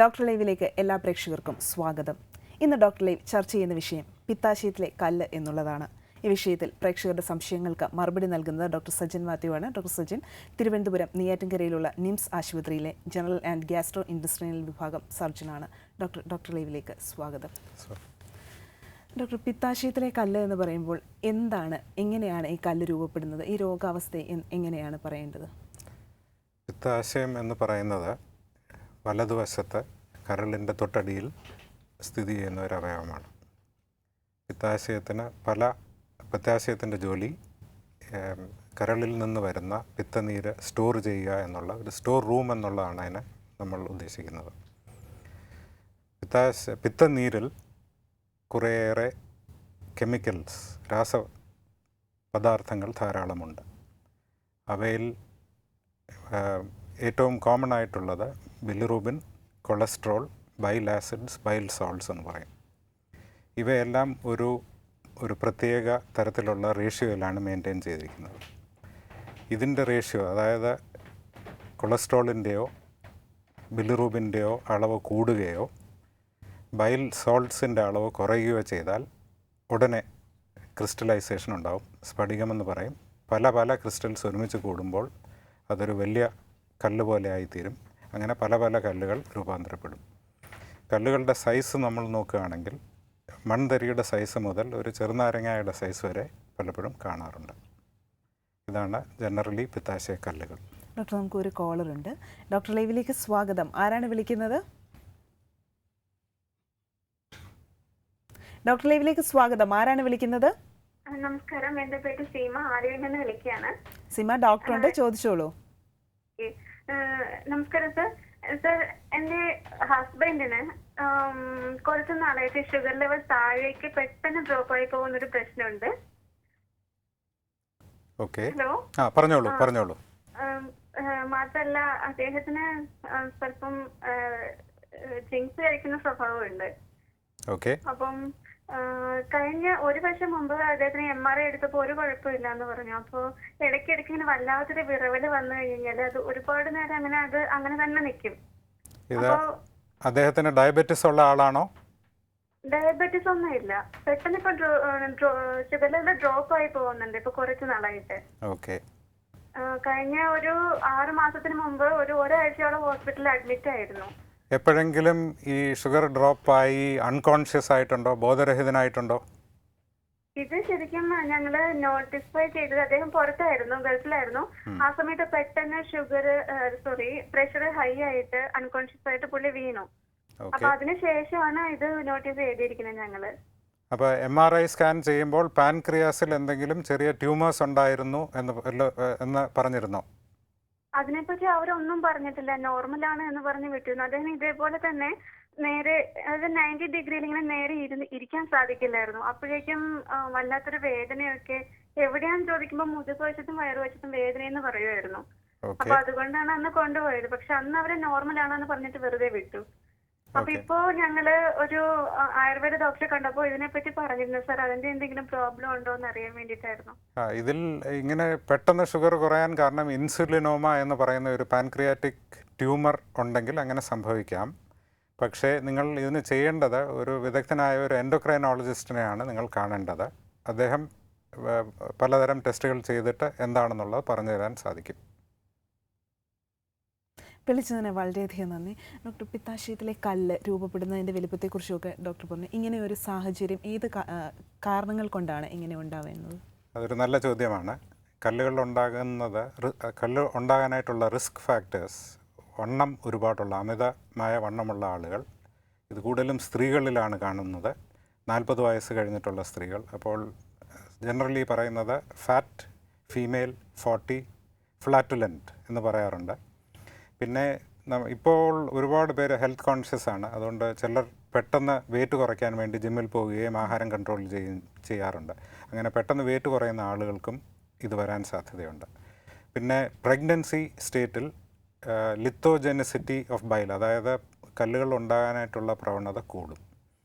Doctor ലൈവിലേക്ക് എല്ലാ പ്രേക്ഷകർക്കും സ്വാഗതം. ഇന്ന് ഡോക്ടർ ലൈവ് ചർച്ച ചെയ്യുന്ന വിഷയം പിത്താശയത്തിലെ കല്ല് എന്നുള്ളതാണ്. ഈ വിഷയത്തിൽ പ്രേക്ഷകരുടെ സംശയങ്ങൾക്ക് മറുപടി നൽകുന്നത് ഡോക്ടർ സജിൻ മാത്യു ആണ്. ഡോക്ടർ സജിൻ തിരുവനന്തപുരം നെയ്യാറ്റിൻകരയിലുള്ള നിംസ് ആശുപത്രിയിലെ ജനറൽ ആൻഡ് ഗ്യാസ്ട്രോ ഇൻഡസ്ട്രിയൽ വിഭാഗം സർജനാണ്. ഡോക്ടർ ലൈവിലേക്ക് സ്വാഗതം. ഡോക്ടർ, പിത്താശയത്തിലെ കല്ല് എന്ന് പറയുമ്പോൾ എന്താണ്, എങ്ങനെയാണ് ഈ കല്ല് രൂപപ്പെടുന്നത്, ഈ രോഗാവസ്ഥ എങ്ങനെയാണ് പറയേണ്ടത്? പിത്താശയം എന്ന് പറയുന്നത് വലതുവശത്ത് കരളിൻ്റെ തൊട്ടടിയിൽ സ്ഥിതി ചെയ്യുന്ന ഒരു അവയവമാണ്. പിത്താശയത്തിൻ്റെ ജോലി കരളിൽ നിന്ന് വരുന്ന പിത്തനീര് സ്റ്റോർ ചെയ്യുക എന്നുള്ള ഒരു സ്റ്റോർ റൂം എന്നുള്ളതാണ് അതിനെ നമ്മൾ ഉദ്ദേശിക്കുന്നത്. പിത്തനീരിൽ കുറേയേറെ കെമിക്കൽസ്, രാസപദാർത്ഥങ്ങൾ ധാരാളമുണ്ട്. അവയിൽ ഏറ്റവും കോമൺ ആയിട്ടുള്ളത് bilirubin, cholesterol, bile acids, bile salts എന്ന് പറയും. ഇവയെല്ലാം ഒരു പ്രത്യേക തരത്തിലുള്ള റേഷ്യോയിലാണ് മെയിൻറ്റെയിൻ ചെയ്തിരിക്കുന്നത്. ഇതിൻ്റെ റേഷ്യോ, അതായത് കൊളസ്ട്രോളിൻ്റെയോ ബിലിറൂബിൻ്റെയോ അളവ് കൂടുകയോ ബൈൽ സോൾട്ട്സിൻ്റെ അളവ് കുറയുകയോ ചെയ്താൽ ഉടനെ ക്രിസ്റ്റലൈസേഷൻ ഉണ്ടാവും. സ്ഫടികമെന്ന് പറയും. പല ക്രിസ്റ്റൽസ് ഒരുമിച്ച് കൂടുമ്പോൾ അതൊരു വലിയ കല്ല് പോലെ ആയിത്തീരും. അങ്ങനെ പല കല്ലുകൾ രൂപാന്തരപ്പെടും. കല്ലുകളുടെ സൈസ് നമ്മൾ നോക്കുകയാണെങ്കിൽ മൺതരിയുടെ സൈസ് മുതൽ ഒരു ചെറുനാരങ്ങയുടെ സൈസ് വരെ പലപ്പോഴും കാണാറുണ്ട്. ഇതാണ് ജനറലി പിത്താശയ കല്ലുകൾ. ഡോക്ടർ, നമുക്കൊരു കോളർ ഉണ്ട്. ഡോക്ടർ ലൈവിലേക്ക് സ്വാഗതം. ആരാണ് വിളിക്കുന്നത്? ഡോക്ടർ ലൈവിലേക്ക് സ്വാഗതം. ആരാണ് വിളിക്കുന്നത്? നമസ്കാരം, എന്റെ പേര് സീമ, ആലുവയിൽ നിന്ന് വിളിക്കുകയാണ്. സീമ, ഡോക്ടറുണ്ട്, ചോദിച്ചോളൂ. നമസ്കാരം സർ. സർ, എന്റെ ഹസ്ബൻഡിന് കുറച്ച് നാളായിട്ട് ഷുഗർ ലെവൽ താഴേക്ക് പെട്ടെന്ന് ഡ്രോപ്പ് ആയി പോകുന്നൊരു പ്രശ്നമുണ്ട്. ഹലോ, പറഞ്ഞോളൂ. മാത്രല്ല അദ്ദേഹത്തിന് സ്വല്പം ഡ്രിങ്ക്സ് കഴിക്കുന്ന സ്വഭാവമുണ്ട്. അപ്പം കഴിഞ്ഞ ഒരു വർഷം മുമ്പ് അദ്ദേഹത്തിന് MRI എടുത്തപ്പോൾ ഒരു കുഴപ്പമില്ല എന്ന് പറഞ്ഞു. അപ്പോൾ ഇടയ്ക്കിടയ്ക്ക് ഇങ്ങനെ വല്ലാത്തൊരു വിറവല് വന്നു കഴിഞ്ഞാൽ അത് ഒരുപാട് നേരം അങ്ങനെ തന്നെ നിൽക്കും. അദ്ദേഹത്തിന് ഡയബറ്റിസ് ഉള്ള ആളാണോ? ഡയബറ്റിസ് ഒന്നും ഇല്ല. പെട്ടെന്ന് ഇപ്പൊ ഷുഗർ ലെവൽ ഡ്രോപ്പ് ആയി പോകുന്നുണ്ട് ഇപ്പൊ കുറച്ച് നാളായിട്ട്. കഴിഞ്ഞ ഒരു 6 മാസത്തിന് മുമ്പ് ഒരാഴ്ചയോളം ഹോസ്പിറ്റലിൽ അഡ്മിറ്റ് ആയിരുന്നു. എപ്പോഴെങ്കിലും ഈ ഷുഗർ ഡ്രോപ്പായി അൺകോൺഷ്യസ് ആയിട്ടുണ്ടോ, ബോധരഹിതനായിട്ടുണ്ടോ? ഇത് ശരിക്കും ഞങ്ങള് നോട്ടിഫൈ ചെയ്തത് അദ്ദേഹം പുറത്തായിരുന്നു, ഗൾഫിലായിരുന്നു. ആ സമയത്ത് പെട്ടെന്ന് പ്രഷർ ഹൈ ആയിട്ട് അൺകോൺഷ്യസ് ആയിട്ട് പുള്ളി വീണു. അപ്പൊ അതിനുശേഷമാണ് ഇത് നോട്ടീസ് ചെയ്തിരിക്കുന്നത് ഞങ്ങള്. അപ്പൊ MRI സ്കാൻ ചെയ്യുമ്പോൾ പാൻക്രിയാസിൽ എന്തെങ്കിലും ചെറിയ ട്യൂമേഴ്സ് ഉണ്ടായിരുന്നു എന്ന് പറഞ്ഞിരുന്നോ? അതിനെപ്പറ്റി അവരൊന്നും പറഞ്ഞിട്ടില്ല. നോർമലാണ് എന്ന് പറഞ്ഞ് വിട്ടിരുന്നു. അദ്ദേഹം ഇതേപോലെ തന്നെ നേരെ 90 ഡിഗ്രിയിൽ ഇങ്ങനെ നേരെ ഇരിക്കാൻ സാധിക്കില്ലായിരുന്നു. അപ്പോഴേക്കും വല്ലാത്തൊരു വേദനയൊക്കെ, എവിടെയാന്ന് ചോദിക്കുമ്പോൾ മുതുകുവശത്തും വയറുവശത്തും വേദനയെന്ന് പറയുമായിരുന്നു. അപ്പൊ അതുകൊണ്ടാണ് അന്ന് കൊണ്ടുപോയത്. പക്ഷെ അന്ന് അവര് നോർമലാണെന്ന് പറഞ്ഞിട്ട് വെറുതെ വിട്ടു. അപ്പൊ ഇപ്പോ ഞങ്ങള് ഒരു ആയുർവേദ ഡോക്ടറെ കണ്ടപ്പോ ഇതിനെപ്പറ്റി പറഞ്ഞിരുന്നു. സാർ, അതിന്റെ എന്തെങ്കിലും പ്രോബ്ലം ഉണ്ടോ എന്ന് അറിയാൻ വേണ്ടിയിട്ടായിരുന്നു. ഇതിൽ ഇങ്ങനെ പെട്ടെന്ന് ഷുഗർ കുറയാൻ കാരണം ഇൻസുലിനോമ എന്ന് പറയുന്ന ഒരു പാൻക്രിയാറ്റിക് ട്യൂമർ ഉണ്ടെങ്കിൽ അങ്ങനെ സംഭവിക്കാം. പക്ഷേ നിങ്ങൾ ഇതിന് ചെയ്യേണ്ടത് ഒരു വിദഗ്ധനായ ഒരു എൻഡോക്രൈനോളജിസ്റ്റിനെയാണ് നിങ്ങൾ കാണേണ്ടത്. അദ്ദേഹം പലതരം ടെസ്റ്റുകൾ ചെയ്തിട്ട് എന്താണെന്നുള്ളത് പറഞ്ഞു തരാൻ സാധിക്കും. വിളിച്ചതിന് വളരെയധികം നന്ദി. ഡോക്ടർ, പിത്താശയത്തിലെ കല്ല് രൂപപ്പെടുന്നതിൻ്റെ വലുപ്പത്തെക്കുറിച്ചൊക്കെ ഡോക്ടർ പറഞ്ഞു. ഇങ്ങനെ ഒരു സാഹചര്യം ഏത് കാരണങ്ങൾ കൊണ്ടാണ് ഇങ്ങനെ ഉണ്ടാവുന്നത്? അതൊരു നല്ല ചോദ്യമാണ്. കല്ല് ഉണ്ടാകാനായിട്ടുള്ള റിസ്ക് ഫാക്ടേഴ്സ്, വണ്ണം ഒരുപാടുള്ള, അമിതമായ വണ്ണമുള്ള ആളുകൾ, ഇത് കൂടുതലും സ്ത്രീകളിലാണ് കാണുന്നത്, 40 വയസ്സ് കഴിഞ്ഞിട്ടുള്ള സ്ത്രീകൾ. അപ്പോൾ ജനറലി പറയുന്നത് ഫാറ്റ് ഫീമെയിൽ 40 ഫ്ലാറ്റുലൻറ്റ് എന്ന് പറയാറുണ്ട്. പിന്നെ ഇപ്പോൾ ഒരുപാട് പേര് ഹെൽത്ത് കോൺഷ്യസ് ആണ്. അതുകൊണ്ട് ചിലർ പെട്ടെന്ന് വെയിറ്റ് കുറയ്ക്കാൻ വേണ്ടി ജിമ്മിൽ പോവുകയും ആഹാരം കൺട്രോൾ ചെയ്യാറുണ്ട്. അങ്ങനെ പെട്ടെന്ന് വെയിറ്റ് കുറയുന്ന ആളുകൾക്കും ഇത് വരാൻ സാധ്യതയുണ്ട്. പിന്നെ പ്രഗ്നൻസി സ്റ്റേറ്റിൽ ലിത്തോജെനിസിറ്റി ഓഫ് ബൈൽ, അതായത് കല്ലുകൾ ഉണ്ടാകാനായിട്ടുള്ള പ്രവണത കൂടും.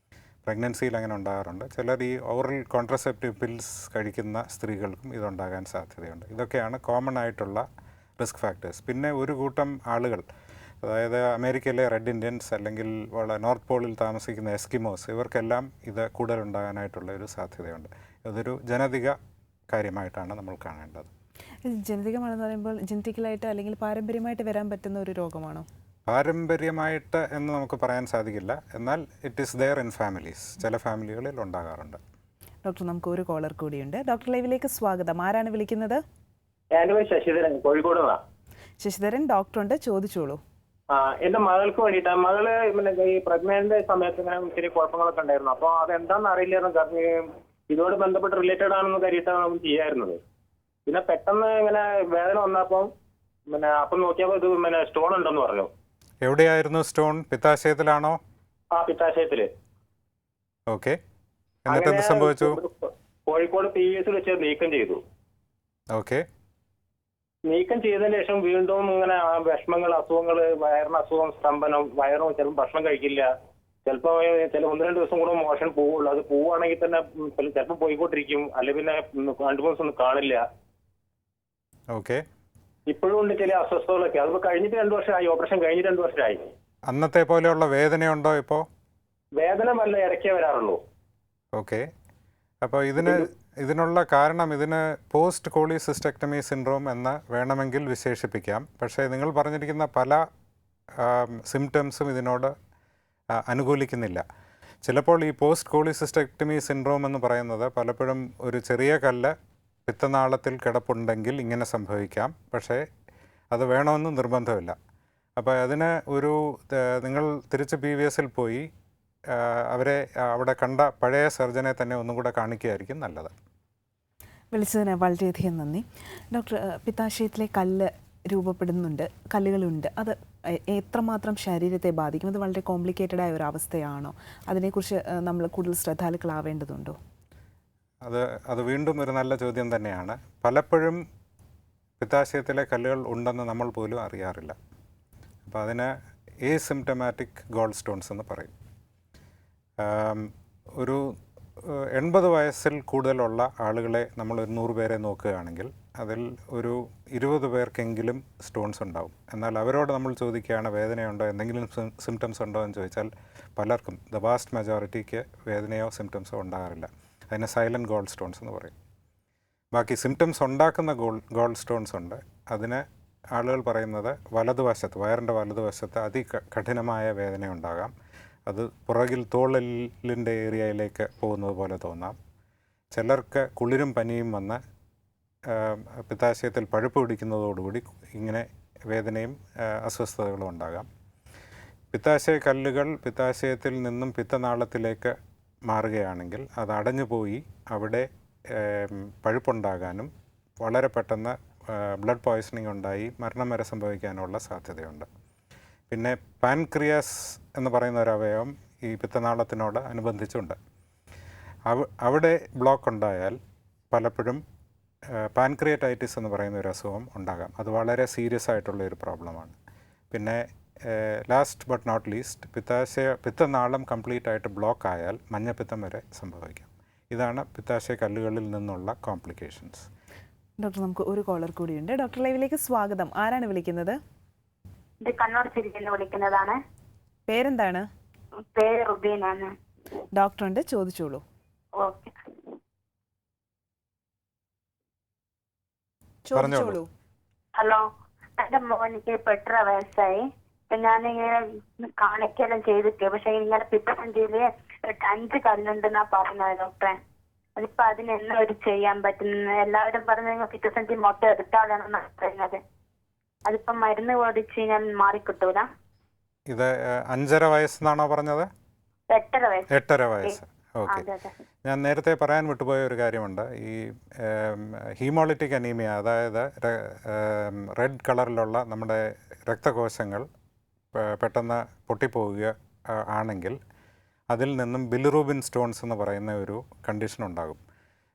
പ്രഗ്നൻസിയിൽ അങ്ങനെ ഉണ്ടാകാറുണ്ട്. ചിലർ ഈ ഓറൽ കോൺട്രസെപ്റ്റീവ് പിൽസ് കഴിക്കുന്ന സ്ത്രീകൾക്കും ഇതുണ്ടാകാൻ സാധ്യതയുണ്ട്. ഇതൊക്കെയാണ് കോമൺ ആയിട്ടുള്ള റിസ്ക് ഫാക്ടേഴ്സ്. പിന്നെ ഒരു കൂട്ടം ആളുകൾ അതായത് അമേരിക്കയിലെ റെഡ് ഇന്ത്യൻസ് അല്ലെങ്കിൽ നോർത്ത് പോളിൽ താമസിക്കുന്ന എസ്കിമോസ് ഇവർക്കെല്ലാം ഇത് കൂടുതലുണ്ടാകാനായിട്ടുള്ള ഒരു സാധ്യതയുണ്ട്. ഇതൊരു ജനതിക കാര്യമായിട്ടാണ് നമ്മൾ കാണേണ്ടത്. ഇത് ജനിതകമാണെന്ന് പറയുമ്പോൾ ജനറ്റിക്കലായിട്ട് അല്ലെങ്കിൽ പാരമ്പര്യമായിട്ട് വരാൻ പറ്റുന്ന ഒരു രോഗമാണോ? പാരമ്പര്യമായിട്ട് എന്ന് നമുക്ക് പറയാൻ സാധിക്കില്ല, എന്നാൽ it is there in families. ചില ഫാമിലികളിൽ ഉണ്ടാകാറുണ്ട്. ഡോക്ടർ, നമുക്ക് ഒരു കോളർ കൂടിയുണ്ട്. ഡോക്ടർ ലൈവിലേക്ക് സ്വാഗതം. ആരാണ് വിളിക്കുന്നത്? ശശിധരൻ, കോഴിക്കോട്. ശശിധരൻ, ഡോക്ടറുണ്ട്, ചോദിച്ചോളൂ. എന്റെ മകൾക്ക് വേണ്ടിയിട്ടാ. മകള് ഈ പ്രഗ്നന്റ് സമയത്ത് ഇങ്ങനെ ഇത്തിരി കുഴപ്പങ്ങളൊക്കെ ഉണ്ടായിരുന്നു. അപ്പൊ അതെന്താണെന്ന് അറിയില്ലായിരുന്നു. ഇതോട് ബന്ധപ്പെട്ട് റിലേറ്റഡ് ആണെന്ന് കരുതിയിട്ടാണ് നമ്മൾ ചെയ്യാറുന്നത്. പിന്നെ പെട്ടെന്ന് ഇങ്ങനെ വേദന വന്നപ്പം അപ്പം നോക്കിയപ്പോൾ ഇത് സ്റ്റോൺ ഉണ്ടെന്ന് പറഞ്ഞു. എവിടെയായിരുന്നു സ്റ്റോൺ? പിത്താശയത്തിലാണോ? പിത്താശയത്തില്. ഓക്കെ, എന്നിട്ട് എന്ത് സംഭവിച്ചു? കോഴിക്കോട് PVS വെച്ച് നീക്കം ചെയ്തു. ഓക്കെ, നീക്കം ചെയ്തതിന് ശേഷം വീണ്ടും ഇങ്ങനെ വിഷമങ്ങൾ, അസുഖങ്ങൾ, വയറിന് അസുഖം, സ്തംഭനം, വയറും ചിലപ്പോൾ ഭക്ഷണം കഴിക്കില്ല, ചിലപ്പോൾ 1-2 ദിവസം കൂടെ മോഷൻ പോവുള്ളൂ. അത് പോവുകയാണെങ്കിൽ തന്നെ ചിലപ്പോൾ പോയിക്കൊണ്ടിരിക്കും, അല്ലെങ്കിൽ പിന്നെ 2-3 ദിവസം ഒന്നും കാണില്ല. ഓക്കെ, ഇപ്പോഴും ഉണ്ട് ചില അസ്വസ്ഥതകളൊക്കെ. അതിപ്പോ കഴിഞ്ഞിട്ട് 2 വർഷമായി, ഓപ്പറേഷൻ കഴിഞ്ഞിട്ട് 2 വർഷമായി. അന്നത്തെ പോലെയുള്ള വേദനയുണ്ടോ ഇപ്പോൾ? വേദന വല്ല ഇടയ്ക്കേ വരാറുള്ളൂ. ഓക്കെ, അപ്പോൾ ഇതിനുള്ള കാരണം ഇതിന് പോസ്റ്റ് കോളിസിസ്റ്റക്ടമി സിൻഡ്രോം എന്ന് വേണമെങ്കിൽ വിശേഷിപ്പിക്കാം. പക്ഷേ നിങ്ങൾ പറഞ്ഞിരിക്കുന്ന പല സിംറ്റംസും ഇതിനോട് അനുകൂലിക്കുന്നില്ല. ചിലപ്പോൾ ഈ പോസ്റ്റ് കോളിസിസ്റ്റക്ടമി സിൻഡ്രോം എന്ന് പറയുന്നത് പലപ്പോഴും ഒരു ചെറിയ കല്ല് പിത്തനാളത്തിൽ കിടപ്പുണ്ടെങ്കിൽ ഇങ്ങനെ സംഭവിക്കാം, പക്ഷേ അത് വേണമെന്ന് നിർബന്ധമില്ല. അപ്പോൾ അതിന് നിങ്ങൾ തിരിച്ച് PVSൽ പോയി അവരെ അവിടെ കണ്ട പഴയ സർജനെ തന്നെ ഒന്നും കൂടെ കാണിക്കുകയായിരിക്കും നല്ലത്. വിളിച്ചതിന് വളരെയധികം നന്ദി. ഡോക്ടർ, പിത്താശയത്തിലെ കല്ല് രൂപപ്പെടുന്നുണ്ട്, കല്ലുകളുണ്ട്, അത് എത്രമാത്രം ശരീരത്തെ ബാധിക്കും? അത് വളരെ കോംപ്ലിക്കേറ്റഡ് ആയ ഒരു അവസ്ഥയാണോ? അതിനെക്കുറിച്ച് നമ്മൾ കൂടുതൽ ശ്രദ്ധാലുക്കളാവേണ്ടതുണ്ടോ? അത് വീണ്ടും ഒരു നല്ല ചോദ്യം തന്നെയാണ്. പലപ്പോഴും പിത്താശയത്തിലെ കല്ലുകൾ ഉണ്ടെന്ന് നമ്മൾ പോലും അറിയാറില്ല. അപ്പോൾ അതിന് എസിംപ്റ്റമാറ്റിക് ഗോൾ സ്റ്റോൺസ് എന്ന് പറയും. ഒരു 80 വയസ്സിൽ കൂടുതലുള്ള ആളുകളെ നമ്മൾ ഒരു 100 പേരെ നോക്കുകയാണെങ്കിൽ അതിൽ ഒരു 20 പേർക്കെങ്കിലും സ്റ്റോൺസ് ഉണ്ടാവും. എന്നാൽ അവരോട് നമ്മൾ ചോദിക്കുകയാണ് വേദനയുണ്ടോ, എന്തെങ്കിലും സിംറ്റംസ് ഉണ്ടോ എന്ന് ചോദിച്ചാൽ പലർക്കും, ദ വാസ്റ്റ് മെജോറിറ്റിക്ക് വേദനയോ സിംറ്റംസോ ഉണ്ടാകാറില്ല. അതിന് സൈലൻറ്റ് ഗോൾ സ്റ്റോൺസ് എന്ന് പറയും. ബാക്കി സിംറ്റംസ് ഉണ്ടാക്കുന്ന ഗോൾ സ്റ്റോൺസ് ഉണ്ട്. അതിന് ആളുകൾ പറയുന്നത് വലതുവശത്ത്, വയറിൻ്റെ വലതുവശത്ത് അതികഠിനമായ വേദന ഉണ്ടാകാം. അത് പുറകിൽ തോളെല്ലിൻ്റെ ഏരിയയിലേക്ക് പോകുന്നത് പോലെ തോന്നാം. ചിലർക്ക് കുളിരും പനിയും വന്ന് പിത്താശയത്തിൽ പഴുപ്പ് പിടിക്കുന്നതോടുകൂടി ഇങ്ങനെ വേദനയും അസ്വസ്ഥതകളും ഉണ്ടാകാം. പിത്താശയ കല്ലുകൾ പിത്താശയത്തിൽ നിന്നും പിത്തനാളത്തിലേക്ക് മാറുകയാണെങ്കിൽ അത് അടഞ്ഞു പോയി അവിടെ പഴുപ്പുണ്ടാകാനും വളരെ പെട്ടെന്ന് ബ്ലഡ് പോയ്സണിങ് ഉണ്ടായി മരണം വരെ സംഭവിക്കാനുള്ള സാധ്യതയുണ്ട്. പിന്നെ പാൻക്രിയാസ് എന്ന് പറയുന്ന ഒരു അവയവം ഈ പിത്തനാളത്തിനോട് അനുബന്ധിച്ചുണ്ട്. അവിടെ ബ്ലോക്ക് ഉണ്ടായാൽ പലപ്പോഴും പാൻക്രിയറ്റൈറ്റിസ് എന്ന് പറയുന്ന ഒരു അസുഖം ഉണ്ടാകാം. അത് വളരെ സീരിയസ് ആയിട്ടുള്ള ഒരു പ്രോബ്ലമാണ്. പിന്നെ ലാസ്റ്റ് ബട്ട് നോട്ട് ലീസ്റ്റ്, പിത്തനാളം കംപ്ലീറ്റ് ആയിട്ട് ബ്ലോക്ക് ആയാൽ മഞ്ഞപ്പിത്തം വരെ സംഭവിക്കാം. ഇതാണ് പിത്താശയ കല്ലുകളിൽ നിന്നുള്ള കോംപ്ലിക്കേഷൻസ്. ഡോക്ടർ, നമുക്ക് ഒരു കോളർ കൂടിയുണ്ട്. ഡോക്ടർ ലൈവിലേക്ക് സ്വാഗതം. ആരാണ് വിളിക്കുന്നത്? ഇത് കണ്ണൂർ ജില്ലയിൽ നിന്ന് വിളിക്കുന്നതാണ്. പേരെന്താണ്? പേര് റുബീനാണ്. ഡോക്ടറുണ്ട്, ചോദിച്ചോളൂ. ഓക്കെ, ചോദിച്ചോളൂ. ഹലോ, എന്റെ മോനിക്ക് 8 വയസ്സായി. ഞാനിങ്ങനെ കാണിക്കെല്ലാം ചെയ്തിട്ട്, പക്ഷെ ഇങ്ങനെ പിത്തസഞ്ചിയില് 5 കല്ലുണ്ടെന്നാ പറഞ്ഞത് ഡോക്ടറെ. അതിപ്പോ അതിനെന്നാ ഒരു ചെയ്യാൻ പറ്റുന്ന? എല്ലാവരും പറഞ്ഞു പിത്തസഞ്ചി മൊട്ട എടുത്താലാണെന്നാ പറയുന്നത്. അതിപ്പോ മരുന്ന് ഓടിച്ച് ഞാൻ മാറിക്കിട്ടൂല. ഇത് 5.5 വയസ്സെന്നാണോ പറഞ്ഞത്? 8.5 വയസ്സ്. 8.5 വയസ്സ്. ഓക്കെ, ഞാൻ നേരത്തെ പറയാൻ വിട്ടുപോയ ഒരു കാര്യമുണ്ട്. ഈ ഹീമോളിറ്റിക് അനീമിയ, അതായത് റെഡ് കളറിലുള്ള നമ്മുടെ രക്തകോശങ്ങൾ പെട്ടെന്ന് പൊട്ടിപ്പോവുക ആണെങ്കിൽ അതിൽ നിന്നും ബിലിറൂബിൻ സ്റ്റോൺസ് എന്ന് പറയുന്ന ഒരു കണ്ടീഷൻ ഉണ്ടാകും.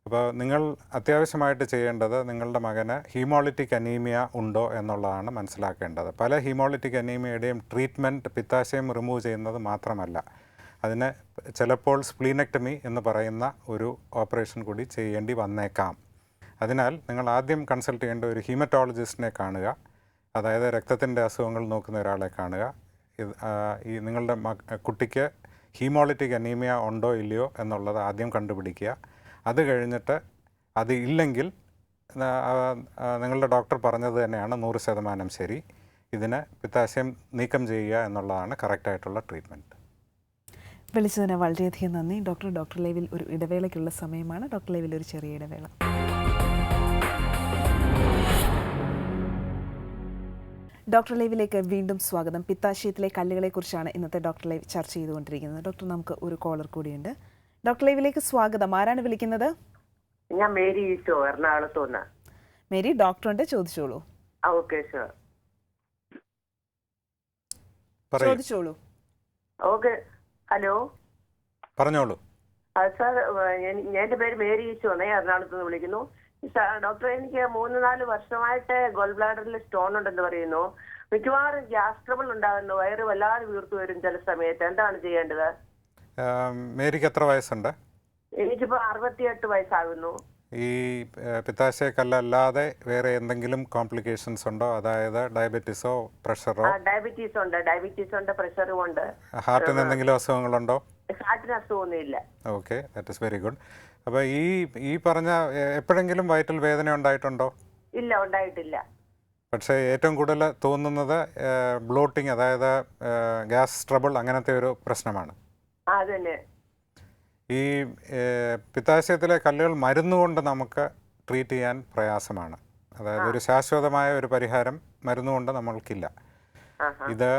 അപ്പോൾ നിങ്ങൾ അത്യാവശ്യമായിട്ട് ചെയ്യേണ്ടത് നിങ്ങളുടെ മകന് ഹീമോളിറ്റിക് അനീമിയ ഉണ്ടോ എന്നുള്ളതാണ് മനസ്സിലാക്കേണ്ടത്. പല ഹീമോളിറ്റിക് അനീമിയയുടെയും ട്രീറ്റ്മെൻറ്റ് പിത്താശയം റിമൂവ് ചെയ്യുന്നത് മാത്രമല്ല, അതിന് ചിലപ്പോൾ സ്പ്ലീനെക്ടമി എന്ന് പറയുന്ന ഒരു ഓപ്പറേഷൻ കൂടി ചെയ്യേണ്ടി വന്നേക്കാം. അതിനാൽ നിങ്ങൾ ആദ്യം കൺസൾട്ട് ചെയ്യേണ്ട ഒരു ഹീമറ്റോളജിസ്റ്റിനെ കാണുക. അതായത് രക്തത്തിൻ്റെ അസുഖങ്ങൾ നോക്കുന്ന ഒരാളെ കാണുക. ഈ നിങ്ങളുടെ കുട്ടിക്ക് ഹീമോളിറ്റിക് അനീമിയ ഉണ്ടോ ഇല്ലയോ എന്നുള്ളത് ആദ്യം കണ്ടുപിടിക്കുക. അത് കഴിഞ്ഞിട്ട് അത് ഇല്ലെങ്കിൽ നിങ്ങളുടെ ഡോക്ടർ പറഞ്ഞത് തന്നെയാണ് 100% ശരി. ഇതിന് പിത്താശയം നീക്കം ചെയ്യുക എന്നുള്ളതാണ് കറക്റ്റായിട്ടുള്ള ട്രീറ്റ്മെൻറ്റ്. വിളിച്ചതിന് വളരെയധികം നന്ദി ഡോക്ടർ. ഡോക്ടർ ലൈവിൽ ഒരു ഇടവേളയ്ക്കുള്ള സമയമാണ്. ഡോക്ടർ ലൈവിൽ ഒരു ചെറിയ ഇടവേള. ഡോക്ടർ ലൈവിലേക്ക് വീണ്ടും സ്വാഗതം. പിത്താശയത്തിലെ കല്ലുകളെക്കുറിച്ചാണ് ഇന്നത്തെ ഡോക്ടർ ലൈവ് ചർച്ച ചെയ്തുകൊണ്ടിരിക്കുന്നത്. ഡോക്ടർ, നമുക്ക് ഒരു കോളർ കൂടിയുണ്ട്. ഡോക്ടർ ലൈവിലേക്ക് സ്വാഗതം. ആരാണ് വിളിക്കുന്നത്? ഞാൻ മേരി ഈശോ, എറണാകുളത്തുനിന്ന്. മേരി, ഡോക്ടറുണ്ട്, ചോദിച്ചോളൂ. ഓക്കെ സാർ, ചോദിച്ചോളൂ. ഓക്കെ. ഹലോ, പറഞ്ഞോളൂ. സാർ, എൻ്റെ പേര് മേരി ഈശോ ആണ്, എറണാകുളത്ത് നിന്ന് വിളിക്കുന്നു. ഡോക്ടർ, എനിക്ക് 3-4 വർഷമായിട്ട് ഗോൾ ബ്ലാഡറിൽ സ്റ്റോൺ ഉണ്ടെന്ന് പറയുന്നു. മിക്കവാറും ഗ്യാസ് ട്രബിൾ ഉണ്ടാകുന്നു. വയറ് വല്ലാതെ വീർത്തു വരും ചില സമയത്ത്. എന്താണ് ചെയ്യേണ്ടത്? മേരിക്ക് എത്ര വയസ്സുണ്ട്? എനിക്കിപ്പോൾ 68 വയസ്സാകുന്നു. ഈ പിത്താശയക്കല്ലല്ലാതെ വേറെ എന്തെങ്കിലും കോംപ്ലിക്കേഷൻസ് ഉണ്ടോ? അതായത് ഡയബറ്റീസോ പ്രഷറോ? ഡയബറ്റീസ് ഉണ്ട്, പ്രഷറും ഉണ്ട്. ഹാർട്ടിന് എന്തെങ്കിലും അസുഖങ്ങളുണ്ടോ? ഹാർട്ടിന് അസുഖമൊന്നുമില്ല. Okay, that is very good. അപ്പോൾ ഈ പറഞ്ഞ എപ്പോഴെങ്കിലും വയറ്റിൽ വേദന ഉണ്ടായിട്ടുണ്ടോ? ഇല്ല, ഉണ്ടായിട്ടില്ല. പക്ഷേ ഏറ്റവും കൂടുതൽ തോന്നുന്നത് ബ്ലോട്ടിങ്, അതായത് ഗ്യാസ് ട്രബിൾ, അങ്ങനത്തെ ഒരു പ്രശ്നമാണ്. അതന്നെ. ഈ പിത്താശയത്തിലെ കല്ലുകൾ മരുന്നുകൊണ്ട് നമുക്ക് ട്രീറ്റ് ചെയ്യാൻ പ്രയാസമാണ്. അതായത് ഒരു ശാശ്വതമായ ഒരു പരിഹാരം മരുന്നുകൊണ്ട് നമ്മൾക്കില്ല. ഇത്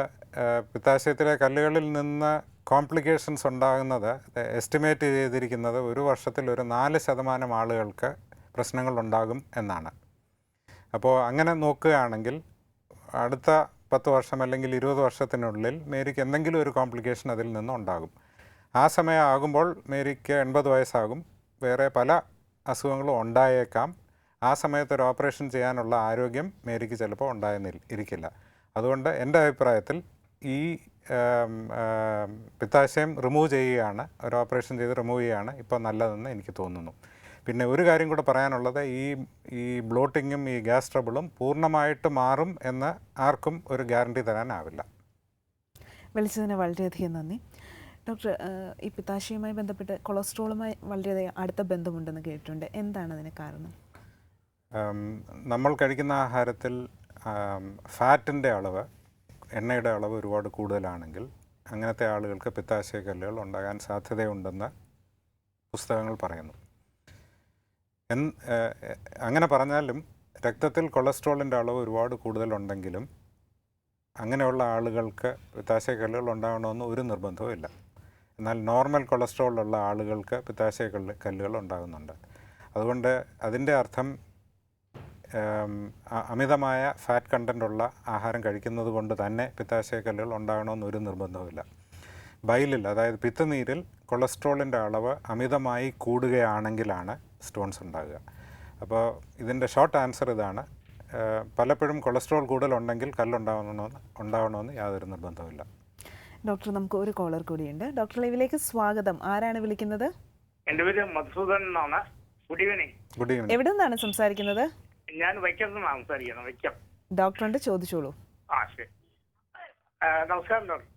പിത്താശയത്തിലെ കല്ലുകളിൽ നിന്ന് കോംപ്ലിക്കേഷൻസ് ഉണ്ടാകുന്നത് എസ്റ്റിമേറ്റ് ചെയ്തിരിക്കുന്നത് ഒരു വർഷത്തിൽ ഒരു 4% ആളുകൾക്ക് പ്രശ്നങ്ങളുണ്ടാകും എന്നാണ്. അപ്പോൾ അങ്ങനെ നോക്കുകയാണെങ്കിൽ അടുത്ത 10 വർഷം അല്ലെങ്കിൽ 20 വർഷത്തിനുള്ളിൽ മേരിക്ക് എന്തെങ്കിലും ഒരു കോംപ്ലിക്കേഷൻ അതിൽ നിന്നുണ്ടാകും. ആ സമയം ആകുമ്പോൾ മേരിക്ക് 80 വയസ്സാകും. വേറെ പല അസുഖങ്ങളും ഉണ്ടായേക്കാം. ആ സമയത്ത് ഒരു ഓപ്പറേഷൻ ചെയ്യാനുള്ള ആരോഗ്യം മേരിക്ക് ചിലപ്പോൾ ഇരിക്കില്ല. അതുകൊണ്ട് എൻ്റെ അഭിപ്രായത്തിൽ ഈ പിത്താശയം റിമൂവ് ചെയ്യുകയാണ്, ഒരു ഓപ്പറേഷൻ ചെയ്ത് റിമൂവ് ചെയ്യുകയാണ് ഇപ്പോൾ നല്ലതെന്ന് എനിക്ക് തോന്നുന്നു. പിന്നെ ഒരു കാര്യം കൂടെ പറയാനുള്ളത്, ഈ ബ്ലോട്ടിങ്ങും ഈ ഗ്യാസ് ട്രബിളും പൂർണ്ണമായിട്ട് മാറും എന്ന് ആർക്കും ഒരു ഗ്യാരണ്ടി തരാനാവില്ല. വിളിച്ചതിന് വളരെയധികം നന്ദി ഡോക്ടർ. ഈ പിത്താശയവുമായി ബന്ധപ്പെട്ട് കൊളസ്ട്രോളുമായി വളരെയധികം അടുത്ത ബന്ധമുണ്ടെന്ന് കേട്ടിട്ടുണ്ട്. എന്താണ് അതിന് കാരണം? നമ്മൾ കഴിക്കുന്ന ആഹാരത്തിൽ ഫാറ്റിൻ്റെ അളവ്, എണ്ണയുടെ അളവ് ഒരുപാട് കൂടുതലാണെങ്കിൽ അങ്ങനത്തെ ആളുകൾക്ക് പിത്താശയക്കല്ലുകൾ ഉണ്ടാകാൻ സാധ്യതയുണ്ടെന്ന് പുസ്തകങ്ങൾ പറയുന്നു. അങ്ങനെ പറഞ്ഞാലും രക്തത്തിൽ കൊളസ്ട്രോളിൻ്റെ അളവ് ഒരുപാട് കൂടുതലുണ്ടെങ്കിലും അങ്ങനെയുള്ള ആളുകൾക്ക് പിത്താശയക്കല്ലുകൾ ഉണ്ടാകണമെന്ന് ഒരു നിർബന്ധവും ഇല്ല. എന്നാൽ നോർമൽ കൊളസ്ട്രോളുള്ള ആളുകൾക്ക് പിത്താശയക്കല്ലുകൾ ഉണ്ടാകുന്നുണ്ട്. അതുകൊണ്ട് അതിൻ്റെ അർത്ഥം അമിതമായ ഫാറ്റ് കണ്ടൻ്റുള്ള ആഹാരം കഴിക്കുന്നത് കൊണ്ട് തന്നെ പിത്താശയക്കല്ലുകൾ ഉണ്ടാകണമെന്നൊരു നിർബന്ധവുമില്ല. ബൈലിൽ, അതായത് പിത്തനീരിൽ കൊളസ്ട്രോളിൻ്റെ അളവ് അമിതമായി കൂടുകയാണെങ്കിലാണ് സ്റ്റോൺസ് ഉണ്ടാകുക. അപ്പോൾ ഇതിൻ്റെ ഷോർട്ട് ആൻസർ ഇതാണ്: പലപ്പോഴും കൊളസ്ട്രോൾ കൂടുതലുണ്ടെങ്കിൽ ഉണ്ടാവണമെന്ന് യാതൊരു നിർബന്ധവുമില്ല. ഡോക്ടർ, നമുക്ക് ഒരു കോളർ കൂടിയുണ്ട്. ഡോക്ടർ ലൈവിലേക്ക് സ്വാഗതം. ആരാണ് വിളിക്കുന്നത്? എൻ്റെ പേര് മധുസൂദൻ എന്നാണ്. Good evening. Good evening. എവിടെ നിന്നാണ് സംസാരിക്കുന്നത്? ഞാൻ വൈക്കത്ത് നിന്നാണ് സംസാരിക്കുന്നത്. വൈക്കം. ഡോക്ടറുണ്ട്, ചോദിച്ചോളൂ. ശരി. നമസ്കാരം ഡോക്ടർ.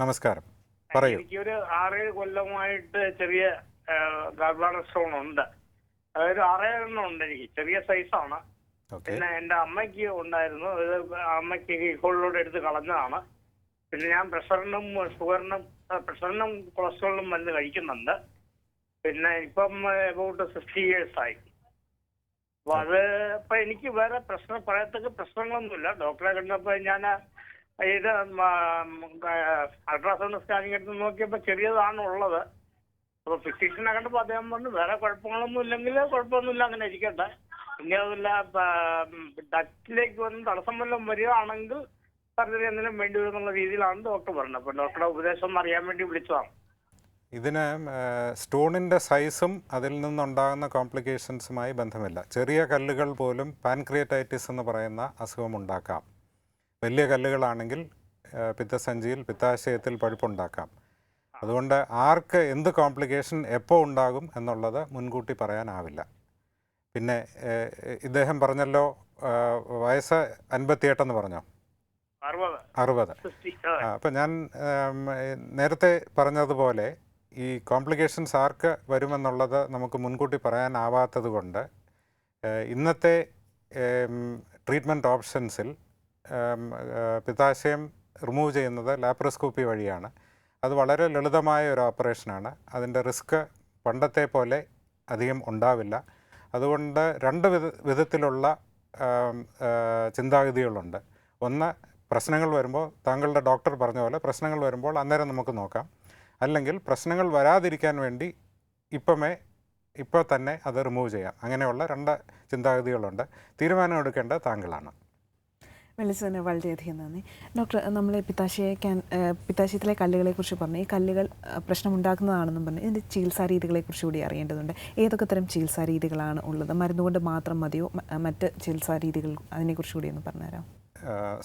നമസ്കാരം, പറയൂ. എനിക്കൊരു 6-7 കൊല്ലമായിട്ട് ചെറിയ ഗർഭാണ സ്റ്റോൺ ഉണ്ട്. അതായത് 6 ഉണ്ട്. എനിക്ക് ചെറിയ സൈസാണ്. പിന്നെ എൻ്റെ അമ്മയ്ക്ക് ഉണ്ടായിരുന്നു. അമ്മയ്ക്ക് ഹോളിലൂടെ എടുത്ത് കളഞ്ഞതാണ്. പിന്നെ ഞാൻ പ്രഷറിനും കൊളസ്ട്രോളിനും മരുന്ന് കഴിക്കുന്നുണ്ട്. പിന്നെ ഇപ്പം അബൌട്ട് 50 years ആയി. അപ്പൊ അത് ഇപ്പൊ എനിക്ക് വേറെ പറയത്തക്ക പ്രശ്നങ്ങളൊന്നുമില്ല. ഡോക്ടറെ കണ്ടപ്പോൾ ഞാൻ ഇത് അൾട്രാസൗണ്ട് സ്കാനിങ് എടുത്ത് നോക്കിയപ്പോൾ ചെറിയതാണ് ഉള്ളത്. അപ്പൊ ഫിസിഷ്യനെ കണ്ടപ്പോൾ അദ്ദേഹം പറഞ്ഞു വേറെ കുഴപ്പങ്ങളൊന്നും ഇല്ലെങ്കിൽ കുഴപ്പമൊന്നുമില്ല, അങ്ങനെ ഇരിക്കട്ടെ. ഇനി അതല്ല ഡക്റ്റിലേക്ക് വന്ന് തടസ്സം വല്ലതും വരികയാണെങ്കിൽ സർജറി എന്തെങ്കിലും വേണ്ടി വരും എന്നുള്ള രീതിയിലാണ് ഡോക്ടർ പറഞ്ഞത്. അപ്പൊ ഡോക്ടറുടെ ഉപദേശം ഒന്ന് അറിയാൻ വേണ്ടി വിളിച്ചതാണ്. ഇതിന് സ്റ്റോണിൻ്റെ സൈസും അതിൽ നിന്നുണ്ടാകുന്ന കോംപ്ലിക്കേഷൻസുമായി ബന്ധമില്ല. ചെറിയ കല്ലുകൾ പോലും പാൻക്രിയറ്റൈറ്റിസ് എന്ന് പറയുന്ന അസുഖമുണ്ടാക്കാം. വലിയ കല്ലുകളാണെങ്കിൽ പിത്തസഞ്ചിയിൽ, പിത്താശയത്തിൽ പഴുപ്പുണ്ടാക്കാം. അതുകൊണ്ട് ആർക്ക് എന്ത് കോംപ്ലിക്കേഷൻ എപ്പോൾ ഉണ്ടാകും എന്നുള്ളത് മുൻകൂട്ടി പറയാനാവില്ല. പിന്നെ ഇദ്ദേഹം പറഞ്ഞല്ലോ വയസ്സ് 58 പറഞ്ഞോ? 60. 60. അപ്പം ഞാൻ നേരത്തെ പറഞ്ഞതുപോലെ ഈ കോംപ്ലിക്കേഷൻസ് ആർക്ക് വരുമെന്നുള്ളത് നമുക്ക് മുൻകൂട്ടി പറയാനാവാത്തത് കൊണ്ട് ഇന്നത്തെ ട്രീറ്റ്മെൻറ്റ് ഓപ്ഷൻസിൽ പിത്താശയം റിമൂവ് ചെയ്യുന്നത് ലാപ്രോസ്കോപ്പി വഴിയാണ്. അത് വളരെ ലളിതമായ ഒരു ഓപ്പറേഷനാണ്. അതിൻ്റെ റിസ്ക് പണ്ടത്തെ പോലെ അധികം ഉണ്ടാവില്ല. അതുകൊണ്ട് രണ്ട് വിധത്തിലുള്ള ചിന്താഗതികളുണ്ട്. ഒന്ന്, പ്രശ്നങ്ങൾ വരുമ്പോൾ താങ്കളുടെ ഡോക്ടർ പറഞ്ഞ പോലെ പ്രശ്നങ്ങൾ വരുമ്പോൾ അന്നേരം നമുക്ക് നോക്കാം. അല്ലെങ്കിൽ പ്രശ്നങ്ങൾ വരാതിരിക്കാൻ വേണ്ടി ഇപ്പോൾ തന്നെ അത് റിമൂവ് ചെയ്യാം. അങ്ങനെയുള്ള രണ്ട് ചിന്താഗതികളുണ്ട്. തീരുമാനം എടുക്കേണ്ടത് താങ്കളാണ്. വിളിച്ചതിന് വളരെയധികം നന്ദി. ഡോക്ടർ, നമ്മൾ പിത്താശയത്തിലെ കല്ലുകളെക്കുറിച്ച് പറഞ്ഞു. ഈ കല്ലുകൾ പ്രശ്നമുണ്ടാക്കുന്നതാണെന്നും പറഞ്ഞു. ഇതിൻ്റെ ചികിത്സാ രീതികളെക്കുറിച്ച് കൂടി അറിയേണ്ടതുണ്ട്. ഏതൊക്കെ തരം ചികിത്സാ രീതികളാണ് ഉള്ളത്? മരുന്നുകൊണ്ട് മാത്രം മതിയോ? മറ്റ് ചികിത്സാ രീതികൾ അതിനെക്കുറിച്ച് കൂടി ഒന്ന് പറഞ്ഞുതരാം.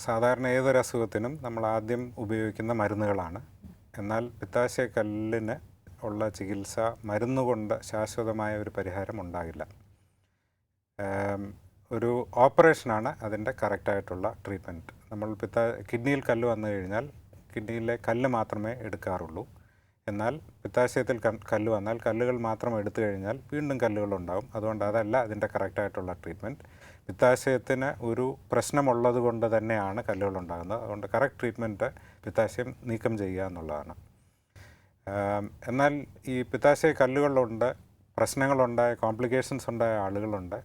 സാധാരണ ഏതൊരു അസുഖത്തിനും നമ്മൾ ആദ്യം ഉപയോഗിക്കുന്ന മരുന്നുകളാണ്. എന്നാൽ പിത്താശയക്കല്ലിന് ഉള്ള ചികിത്സ മരുന്നുകൊണ്ട് ശാശ്വതമായ ഒരു പരിഹാരം ഉണ്ടാകില്ല. ഒരു ഓപ്പറേഷനാണ് അതിൻ്റെ കറക്റ്റായിട്ടുള്ള ട്രീറ്റ്മെൻറ്റ്. നമ്മൾ കിഡ്നിയിൽ കല്ല് വന്നു കഴിഞ്ഞാൽ കിഡ്നിയിലെ കല്ല് മാത്രമേ എടുക്കാറുള്ളൂ. എന്നാൽ പിത്താശയത്തിൽ കല്ല് വന്നാൽ കല്ലുകൾ മാത്രം എടുത്തു കഴിഞ്ഞാൽ വീണ്ടും കല്ലുകളുണ്ടാകും. അതുകൊണ്ട് അതല്ല അതിൻ്റെ കറക്റ്റായിട്ടുള്ള ട്രീറ്റ്മെൻറ്റ്. പിത്താശയത്തിന് ഒരു പ്രശ്നമുള്ളത് കൊണ്ട് തന്നെയാണ് കല്ലുകളുണ്ടാകുന്നത്. അതുകൊണ്ട് കറക്റ്റ് ട്രീറ്റ്മെൻറ്റ് പിത്താശയം നീക്കം ചെയ്യുക എന്നുള്ളതാണ്. എന്നാൽ ഈ പിത്താശയ കല്ലുകളുണ്ട്, പ്രശ്നങ്ങളുണ്ടായ കോംപ്ലിക്കേഷൻസ് ഉണ്ടായ ആളുകളുണ്ട്.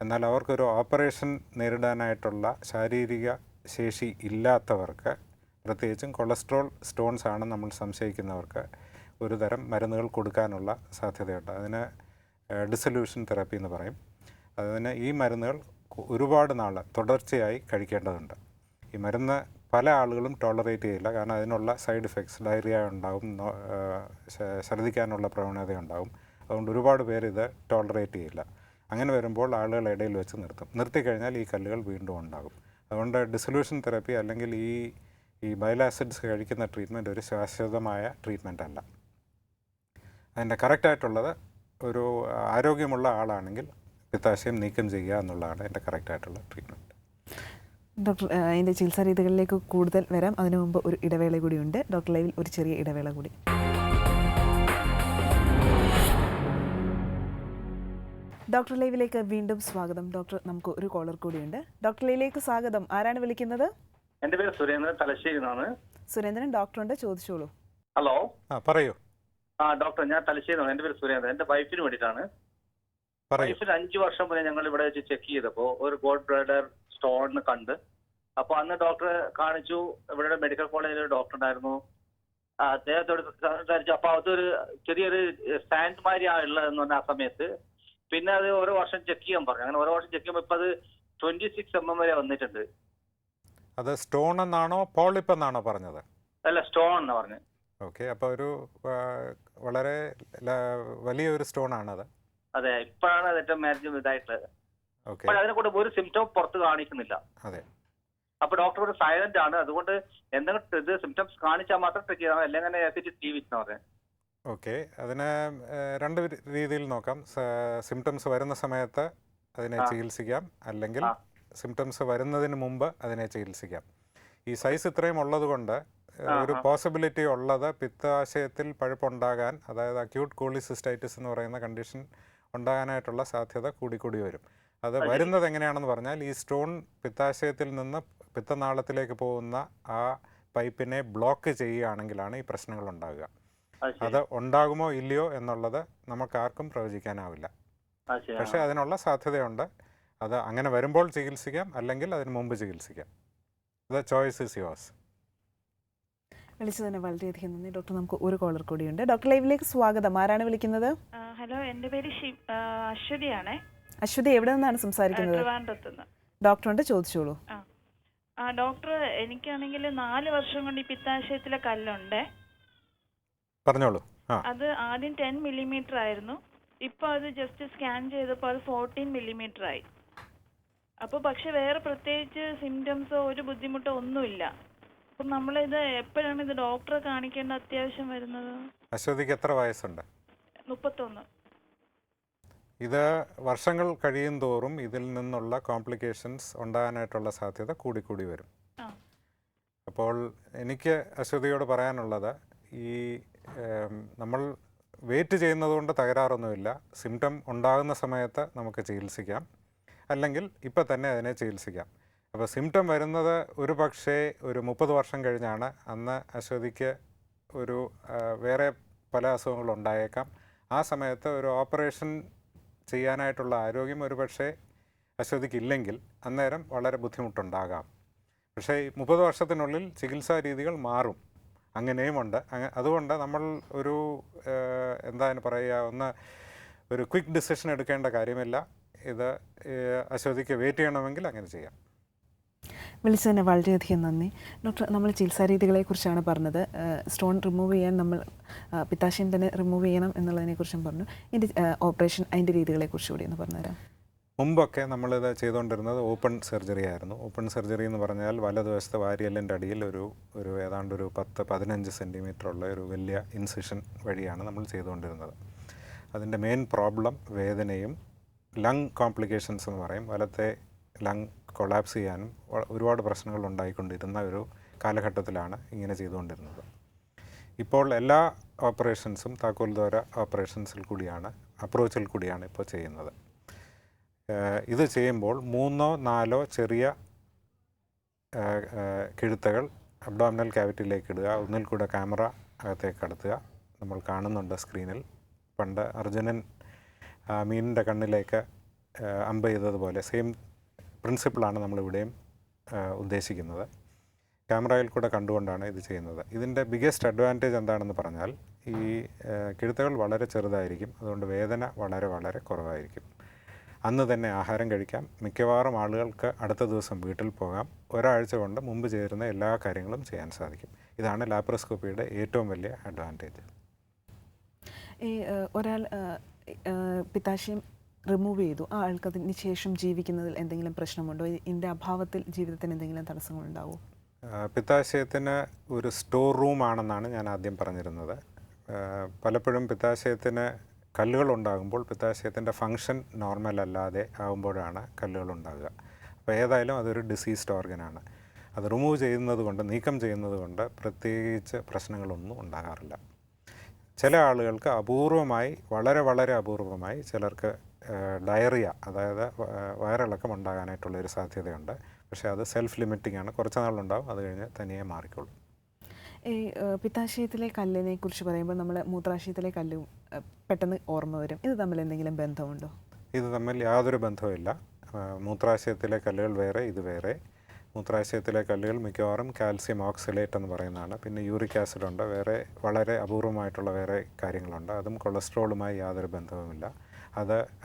എന്നാൽ അവർക്കൊരു ഓപ്പറേഷൻ നേരിടാനായിട്ടുള്ള ശാരീരിക ശേഷി ഇല്ലാത്തവർക്ക്, പ്രത്യേകിച്ചും കൊളസ്ട്രോൾ സ്റ്റോൺസ് ആണ് നമ്മൾ സംശയിക്കുന്നവർക്ക്, ഒരു തരം മരുന്നുകൾ കൊടുക്കാനുള്ള സാധ്യതയുണ്ട്. അതിന് ഡിസൊല്യൂഷൻ തെറാപ്പി എന്ന് പറയും. അതിന് ഈ മരുന്നുകൾ ഒരുപാട് നാൾ തുടർച്ചയായി കഴിക്കേണ്ടതുണ്ട്. ഈ മരുന്ന് പല ആളുകളും ടോളറേറ്റ് ചെയ്യില്ല. കാരണം അതിനുള്ള സൈഡ് ഇഫക്ട്സ്, ഡയറിയ ഉണ്ടാകും, ഛർദ്ദിക്കാനുള്ള പ്രവണതയുണ്ടാകും. അതുകൊണ്ട് ഒരുപാട് പേര് ഇത് ടോളറേറ്റ് ചെയ്യില്ല. അങ്ങനെ വരുമ്പോൾ ആളുകൾ ഇടയിൽ വെച്ച് നിർത്തിക്കഴിഞ്ഞാൽ ഈ കല്ലുകൾ വീണ്ടും ഉണ്ടാകും. അതുകൊണ്ട് ഡിസൊല്യൂഷൻ തെറാപ്പി അല്ലെങ്കിൽ ഈ ബൈൽ ആസിഡ്സ് കഴിക്കുന്ന ട്രീറ്റ്മെൻറ്റ് ഒരു ശാശ്വതമായ ട്രീറ്റ്മെൻ്റ് അല്ല. അതിൻ്റെ കറക്റ്റായിട്ടുള്ളത് ഒരു ആരോഗ്യമുള്ള ആളാണെങ്കിൽ പിത്താശയം നീക്കം ചെയ്യുക എന്നുള്ളതാണ് എൻ്റെ കറക്റ്റായിട്ടുള്ള ട്രീറ്റ്മെൻറ്റ്. ഡോക്ടർ, അതിൻ്റെ ചികിത്സാ രീതികളിലേക്ക് കൂടുതൽ വരാം. അതിനു മുമ്പ് ഒരു ഇടവേള കൂടിയുണ്ട്. ഡോക്ടർ ലൈവിൽ ഒരു ചെറിയ ഇടവേള കൂടി. ഡോക്ടർ ലൈവിലേക്ക് വീണ്ടും സ്വാഗതം. ഡോക്ടർ, നമുക്ക് ഒരു കോളർ കൂടിയുണ്ട്. ഡോക്ടർ ലൈവിലേക്ക് സ്വാഗതം. ആരാണ് വിളിക്കുന്നത്? എന്റെ പേര് സുരേന്ദ്രൻ, തലശ്ശേരിന്നാണ്. സുരേന്ദ്രൻ, ഡോക്ടറുണ്ട്, ചോദിച്ചോളൂ. ഹലോ. പറയൂ. ഡോക്ടർ, ഞാൻ തലശ്ശേരിന്നാണ്. എന്റെ പേര് സുരേന്ദ്രൻ. എന്റെ വൈഫിന് വേണ്ടിയിട്ടാണ്. വൈഫിന് 5 വർഷം മുന്നേ ഞങ്ങൾ ഇവിടെ വെച്ച് ചെക്ക് ചെയ്തപ്പോൾ ഒരു ഗോഡ് ബ്ലാഡർ സ്റ്റോൺ കണ്ട്. അപ്പോൾ അന്ന് ഡോക്ടറെ കാണിച്ചു. ഇവിടെ മെഡിക്കൽ കോളേജിൽ ഒരു ഡോക്ടർ ഉണ്ടായിരുന്നു. അദ്ദേഹത്തോട് സംസാരിച്ചു. അപ്പോൾ അതൊരു ചെറിയൊരു സ്റ്റാൻഡ് മാതിരിയാണ് ഉള്ളതെന്ന് പറഞ്ഞ ആ സമയത്ത്. പിന്നെ അത് ഓരോ വർഷം ചെക്ക് ചെയ്യാൻ പറഞ്ഞു. അങ്ങനെ ഓരോ വർഷം ചെക്ക് ചെയ്യുമ്പോൾ ഇപ്പം അത് 26 mm വരെ വന്നിട്ടുണ്ട്. അത് സ്റ്റോൺ എന്നാണോ പോളിപ്പ് എന്നാണോ പറഞ്ഞത്? അല്ല, സ്റ്റോൺ എന്നാണ് പറഞ്ഞത്. ഓക്കെ. അപ്പോൾ ഒരു വളരെ വലിയൊരു സ്റ്റോൺ ആണത്. അതെ, ഇപ്പോഴാണ് അതിന്റെ മാരേജ് ഇതായിട്ടുള്ളത്. അപ്പോൾ അതിനെ കൊണ്ട് ഒരു സിംറ്റം പുറത്ത് കാണിക്കുന്നില്ല. അതെ. അപ്പൊ ഡോക്ടർ ഒരു സൈലന്റ് ആണ്. അതുകൊണ്ട് എന്തെങ്കിലും ഇത് സിംറ്റംസ് കാണിച്ചാൽ മാത്രം ചെക്ക് ചെയ്താൽ അല്ലെങ്കിൽ ഓക്കെ. അതിന് രണ്ട് രീതിയിൽ നോക്കാം. സിംറ്റംസ് വരുന്ന സമയത്ത് അതിനെ ചികിത്സിക്കാം, അല്ലെങ്കിൽ സിംറ്റംസ് വരുന്നതിന് മുമ്പ് അതിനെ ചികിത്സിക്കാം. ഈ സൈസ് ഇത്രയും ഉള്ളത് കൊണ്ട് ഒരു പോസിബിലിറ്റി ഉള്ളത് പിത്താശയത്തിൽ പഴുപ്പുണ്ടാകാൻ, അതായത് അക്യൂട്ട് കോളിസിസ്റ്റൈറ്റിസ് എന്ന് പറയുന്ന കണ്ടീഷൻ ഉണ്ടാകാനായിട്ടുള്ള സാധ്യത കൂടിക്കൂടി വരും. അത് വരുന്നത് എങ്ങനെയാണെന്ന് പറഞ്ഞാൽ, ഈ സ്റ്റോൺ പിത്താശയത്തിൽ നിന്ന് പിത്തനാളത്തിലേക്ക് പോകുന്ന ആ പൈപ്പിനെ ബ്ലോക്ക് ചെയ്യുകയാണെങ്കിലാണ് ഈ പ്രശ്നങ്ങൾ ഉണ്ടാകുക. അത് ഉണ്ടാകുമോ ഇല്ലയോ എന്നുള്ളത് നമുക്കാർക്കും പ്രവചിക്കാനാവില്ല. പക്ഷേ അതിനുള്ള സാധ്യതയുണ്ട്. അത് അങ്ങനെ വരുമ്പോൾ ചികിത്സിക്കാം, അല്ലെങ്കിൽ അതിന് മുമ്പ് ചികിത്സിക്കാം. The choice is yours. വിളിച്ചതിന് വളരെയധികം നന്ദി. ഡോക്ടർ, നമുക്ക് ഒരു കോളർ കൂടിയുണ്ട്. ഡോക്ടർ ലൈവിലേക്ക് സ്വാഗതം. ആരാണ് വിളിക്കുന്നത്? ഹലോ, എൻ്റെ പേര് അശ്വതിയാണേ. അശ്വതി, എവിടെ നിന്നാണ് സംസാരിക്കുന്നത്? ട്രിവാൻഡ്രത്തുനിന്ന്. ഡോക്ടറുണ്ട്, ചോദിച്ചോളൂ. ഡോക്ടർ, എനിക്കാണെങ്കിൽ 4 വർഷം കൊണ്ട് ഈ പിത്താശയത്തിലെ കല്ലുണ്ട്. പറഞ്ഞോളൂ. അത് ആദ്യം 10 mm ആയിരുന്നു. ഇപ്പോൾ അത് ജസ്റ്റ് സ്കാൻ ചെയ്തപ്പോൾ അത് 14 mm ആയി. അപ്പോൾ പക്ഷെ വേറെ പ്രത്യേകിച്ച് സിംറ്റംസോ ഒരു ബുദ്ധിമുട്ടോ ഒന്നുമില്ല. അപ്പം നമ്മളിത് എപ്പോഴാണ് ഇത് ഡോക്ടറെ കാണിക്കേണ്ട അത്യാവശ്യം വരുന്നത്? അശ്വതിക്ക് എത്ര വയസ്സുണ്ട്? 31. ഇത് വർഷങ്ങൾ കഴിയും തോറും ഇതിൽ നിന്നുള്ള കോംപ്ലിക്കേഷൻസ് ഉണ്ടാകാനായിട്ടുള്ള സാധ്യത കൂടിക്കൂടി വരും. ആ. അപ്പോൾ എനിക്ക് അശ്വതിയോട് പറയാനുള്ളത്, ഈ നമ്മൾ വെയിറ്റ് ചെയ്യുന്നതുകൊണ്ട് തകരാറൊന്നുമില്ല. സിംറ്റം ഉണ്ടാകുന്ന സമയത്ത് നമുക്ക് ചികിത്സിക്കാം, അല്ലെങ്കിൽ ഇപ്പം തന്നെ അതിനെ ചികിത്സിക്കാം. അപ്പോൾ സിംറ്റം വരുന്നത് ഒരു പക്ഷേ ഒരു 30 വർഷം കഴിഞ്ഞാണ്. അന്ന് അശ്വതിക്ക് ഒരു വേറെ പല അസുഖങ്ങളും ഉണ്ടായേക്കാം. ആ സമയത്ത് ഒരു ഓപ്പറേഷൻ ചെയ്യാനായിട്ടുള്ള ആരോഗ്യം ഒരു പക്ഷേ അശ്വതിക്ക് ഇല്ലെങ്കിൽ അന്നേരം വളരെ ബുദ്ധിമുട്ടുണ്ടാകാം. പക്ഷേ 30 വർഷത്തിനുള്ളിൽ ചികിത്സാ രീതികൾ മാറും, അങ്ങനെയുമുണ്ട്. അതുകൊണ്ട് നമ്മൾ ഒരു എന്താണ് പറയുക, ഒരു ക്വിക്ക് ഡിസിഷൻ എടുക്കേണ്ട കാര്യമില്ല. ഇത് അശ്വതിക്ക് വെയിറ്റ് ചെയ്യണമെങ്കിൽ അങ്ങനെ ചെയ്യാം. വിളിച്ചതിന് വളരെയധികം നന്ദി ഡോക്ടർ. നമ്മൾ ചികിത്സാ രീതികളെക്കുറിച്ചാണ് പറഞ്ഞത്. സ്റ്റോൺ റിമൂവ് ചെയ്യാൻ നമ്മൾ പിത്താശയം തന്നെ റിമൂവ് ചെയ്യണം എന്നുള്ളതിനെക്കുറിച്ചും പറഞ്ഞു. ഇതിൻ്റെ ഓപ്പറേഷൻ, അതിൻ്റെ രീതികളെക്കുറിച്ച് കൂടി ഒന്ന് പറഞ്ഞുതരാം. മുമ്പൊക്കെ നമ്മളിത് ചെയ്തുകൊണ്ടിരുന്നത് ഓപ്പൺ സർജറി ആയിരുന്നു. ഓപ്പൺ സർജറി എന്ന് പറഞ്ഞാൽ വലതുവശത്തെ വാരിയെല്ലിൻ്റെ അടിയിൽ ഒരു ഏതാണ്ട് ഒരു 10-15 സെൻറ്റിമീറ്ററുള്ള ഒരു വലിയ ഇൻസിഷൻ വഴിയാണ് നമ്മൾ ചെയ്തുകൊണ്ടിരുന്നത്. അതിൻ്റെ മെയിൻ പ്രോബ്ലം വേദനയും ലങ് കോംപ്ലിക്കേഷൻസ് എന്ന് പറയും. വലത്തെ ലങ് കൊളാപ്സ് ചെയ്യാനും ഒരുപാട് പ്രശ്നങ്ങൾ ഉണ്ടായിക്കൊണ്ടിരുന്ന ഒരു കാലഘട്ടത്തിലാണ് ഇങ്ങനെ ചെയ്തുകൊണ്ടിരുന്നത്. ഇപ്പോൾ എല്ലാ ഓപ്പറേഷൻസും താക്കോൽ ദ്വാര ഓപ്പറേഷൻസിൽ കൂടിയാണ്, അപ്രോച്ചിൽ കൂടിയാണ് ഇപ്പോൾ ചെയ്യുന്നത്. ഇത് ചെയ്യുമ്പോൾ 3-4 ചെറിയ കിഴുത്തകൾ അബ്ഡോമിനൽ ക്യാവിറ്റിയിലേക്ക് ഇടുക. ഒന്നിൽ കൂടെ ക്യാമറ അകത്തേക്ക് കടത്തുക. നമ്മൾ കാണുന്നുണ്ട് സ്ക്രീനിൽ. പണ്ട് അർജുനൻ മീനിൻ്റെ കണ്ണിലേക്ക് അമ്പ് ചെയ്തതുപോലെ സെയിം പ്രിൻസിപ്പിളാണ് നമ്മളിവിടെയും ഉദ്ദേശിക്കുന്നത്. ക്യാമറയിൽ കൂടെ കണ്ടുകൊണ്ടാണ് ഇത് ചെയ്യുന്നത്. ഇതിൻ്റെ ബിഗ്ഗസ്റ്റ് അഡ്വാൻറ്റേജ് എന്താണെന്ന് പറഞ്ഞാൽ, ഈ കിഴുത്തകൾ വളരെ ചെറുതായിരിക്കും. അതുകൊണ്ട് വേദന വളരെ വളരെ കുറവായിരിക്കും. അന്ന് തന്നെ ആഹാരം കഴിക്കാം. മിക്കവാറും ആളുകൾക്ക് അടുത്ത ദിവസം വീട്ടിൽ പോകാം. ഒരാഴ്ച കൊണ്ട് മുമ്പ് ചേരുന്ന എല്ലാ കാര്യങ്ങളും ചെയ്യാൻ സാധിക്കും. ഇതാണ് ലാപ്രോസ്കോപ്പിയുടെ ഏറ്റവും വലിയ അഡ്വാൻറ്റേജ്. ഈ ഒരാൾ പിത്താശയം റിമൂവ് ചെയ്തു, ആ ആൾക്ക് അതിന് ശേഷം ജീവിക്കുന്നതിൽ എന്തെങ്കിലും പ്രശ്നമുണ്ടോ? ഇതിൻ്റെ അഭാവത്തിൽ ജീവിതത്തിന് എന്തെങ്കിലും തടസ്സങ്ങളുണ്ടാവുമോ? പിത്താശയത്തിന് ഒരു സ്റ്റോർ റൂമാണെന്നാണ് ഞാൻ ആദ്യം പറഞ്ഞിരുന്നത്. പലപ്പോഴും പിത്താശയത്തിന് കല്ലുകളുണ്ടാകുമ്പോൾ പിത്താശയത്തിൻ്റെ ഫങ്ഷൻ നോർമൽ അല്ലാതെ ആകുമ്പോഴാണ് കല്ലുകളുണ്ടാകുക. അപ്പോൾ ഏതായാലും അതൊരു ഡിസീസ്ഡ് ഓർഗനാണ്. അത് റിമൂവ് ചെയ്യുന്നത് കൊണ്ട്, നീക്കം ചെയ്യുന്നത് കൊണ്ട് പ്രത്യേകിച്ച് പ്രശ്നങ്ങളൊന്നും ഉണ്ടാകാറില്ല. ചില ആളുകൾക്ക് അപൂർവമായി, വളരെ വളരെ അപൂർവമായി ചിലർക്ക് ഡയറിയ, അതായത് വയറിളക്കം ഉണ്ടാകാനായിട്ടുള്ളൊരു സാധ്യതയുണ്ട്. പക്ഷേ അത് സെൽഫ് ലിമിറ്റിംഗ് ആണ്. കുറച്ച് നാളുണ്ടാവും, അത് കഴിഞ്ഞ് തനിയെ മാറിക്കോളും. ഈ പിത്താശയത്തിലെ കല്ലിനെ കുറിച്ച് പറയുമ്പോൾ നമ്മൾ മൂത്രാശയത്തിലെ കല്ലും പെട്ടെന്ന് ഓർമ്മ വരും. ഇത് തമ്മിൽ എന്തെങ്കിലും ബന്ധമുണ്ടോ? ഇത് തമ്മിൽ യാതൊരു ബന്ധവുമില്ല. മൂത്രാശയത്തിലെ കല്ലുകൾ വേറെ, ഇത് വേറെ. മൂത്രാശയത്തിലെ കല്ലുകൾ മിക്കവാറും കാൽസ്യം ഓക്സലേറ്റ് എന്ന് പറയുന്നതാണ്. പിന്നെ യൂറിക് ആസിഡ് ഉണ്ട്. വേറെ വളരെ അപൂർവമായിട്ടുള്ള വേറെ കാര്യങ്ങളുണ്ട്. അതും കൊളസ്ട്രോളുമായി യാതൊരു ബന്ധവുമില്ല.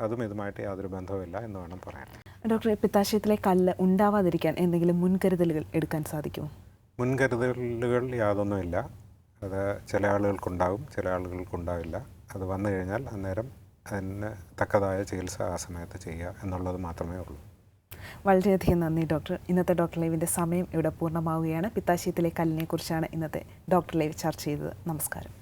അതും ഇതുമായിട്ട് യാതൊരു ബന്ധവുമില്ല എന്ന് വേണം പറയാൻ. ഡോക്ടർ, പിത്താശയത്തിലെ കല്ല് ഉണ്ടാവാതിരിക്കാൻ എന്തെങ്കിലും മുൻകരുതലുകൾ എടുക്കാൻ സാധിക്കുമോ? മുൻകരുതലുകൾ യാതൊന്നുമില്ല. അത് ചില ആളുകൾക്കുണ്ടാവും, ചില ആളുകൾക്കുണ്ടാവില്ല. അത് വന്നു കഴിഞ്ഞാൽ അന്നേരം അതിന് തക്കതായ ചികിത്സ ആ സമയത്ത് ചെയ്യുക എന്നുള്ളത് മാത്രമേ ഉള്ളൂ. വളരെയധികം നന്ദി ഡോക്ടർ. ഇന്നത്തെ ഡോക്ടർ ലൈവിൻ്റെ സമയം ഇവിടെ പൂർണ്ണമാവുകയാണ്. പിത്താശയത്തിലെ കല്ലിനെ കുറിച്ചാണ് ഇന്നത്തെ ഡോക്ടർ ലൈവ് ചർച്ച ചെയ്തത്. നമസ്കാരം.